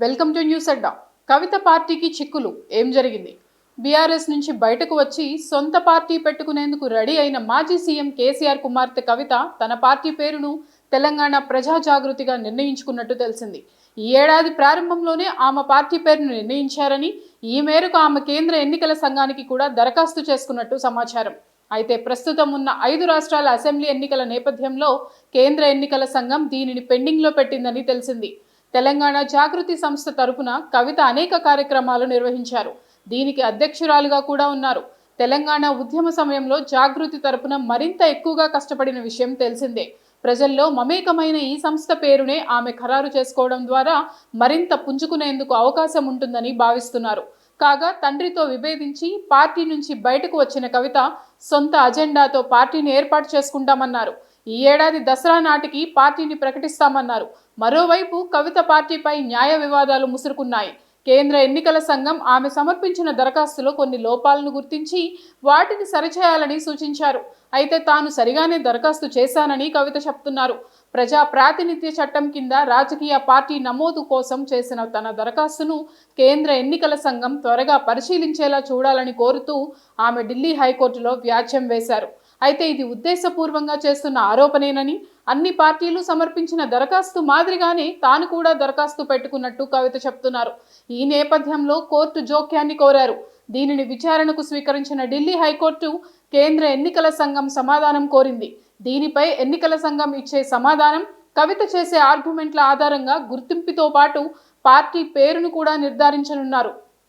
Welcome to news అడ్డా. కవిత పార్టీకి చిక్కులు ఏం జరిగింది? బీఆర్ఎస్ నుంచి బయటకు వచ్చి సొంత పార్టీ పెట్టుకునేందుకు రెడీ అయిన మాజీ సీఎం కేసీఆర్ కుమార్తె కవిత తన పార్టీ పేరును తెలంగాణ ప్రజా జాగృతిగా నిర్ణయించుకున్నట్టు తెలిసింది. ఈ ఏడాది ప్రారంభంలోనే ఆమె పార్టీ పేరును నిర్ణయించారని, ఈ మేరకు ఆమె కేంద్ర ఎన్నికల సంఘానికి కూడా దరఖాస్తు చేసుకున్నట్టు సమాచారం. అయితే ప్రస్తుతం ఉన్న 5 రాష్ట్రాల అసెంబ్లీ ఎన్నికల నేపథ్యంలో కేంద్ర ఎన్నికల సంఘం దీనిని పెండింగ్లో పెట్టిందని తెలిసింది. తెలంగాణ జాగృతి సంస్థ తరపున కవిత అనేక కార్యక్రమాలు నిర్వహించారు. దీనికి అధ్యక్షురాలుగా కూడా ఉన్నారు. తెలంగాణ ఉద్యమ సమయంలో జాగృతి తరపున మరింత ఎక్కువగా కష్టపడిన విషయం తెలిసిందే. ప్రజల్లో మమేకమైన ఈ సంస్థ పేరునే ఆమె ఖరారు చేసుకోవడం ద్వారా మరింత పుంజుకునేందుకు అవకాశం ఉంటుందని భావిస్తున్నారు. కాగా తండ్రితో విభేదించి పార్టీ నుంచి బయటకు వచ్చిన కవిత సొంత అజెండాతో పార్టీని ఏర్పాటు చేసుకుంటామన్నారు. ఈ ఏడాది దసరా నాటికి పార్టీని ప్రకటిస్తామన్నారు. మరోవైపు కవిత పార్టీపై న్యాయ వివాదాలు ముసురుకున్నాయి. కేంద్ర ఎన్నికల సంఘం ఆమె సమర్పించిన దరఖాస్తులో కొన్ని లోపాలను గుర్తించి వాటిని సరిచేయాలని సూచించారు. అయితే తాను సరిగానే దరఖాస్తు చేశానని కవిత చెప్తున్నారు. ప్రజా ప్రాతినిధ్య చట్టం కింద రాజకీయ పార్టీ నమోదు కోసం చేసిన తన దరఖాస్తును కేంద్ర ఎన్నికల సంఘం త్వరగా పరిశీలించేలా చూడాలని కోరుతూ ఆమె ఢిల్లీ హైకోర్టులో వ్యాజ్యం వేశారు. అయితే ఇది ఉద్దేశపూర్వంగా చేస్తున్న ఆరోపణేనని, అన్ని పార్టీలు సమర్పించిన దరఖాస్తు మాదిరిగానే తాను కూడా దరఖాస్తు పెట్టుకున్నట్టు కవిత చెప్తున్నారు. ఈ నేపథ్యంలో కోర్టు జోక్యాన్ని కోరారు. దీనిని విచారణకు స్వీకరించిన ఢిల్లీ హైకోర్టు కేంద్ర ఎన్నికల సంఘం సమాధానం కోరింది. దీనిపై ఎన్నికల సంఘం ఇచ్చే సమాధానం, కవిత చేసే ఆర్గ్యుమెంట్ల ఆధారంగా గుర్తింపుతో పాటు పార్టీ పేరును కూడా నిర్ధారించనున్నారు.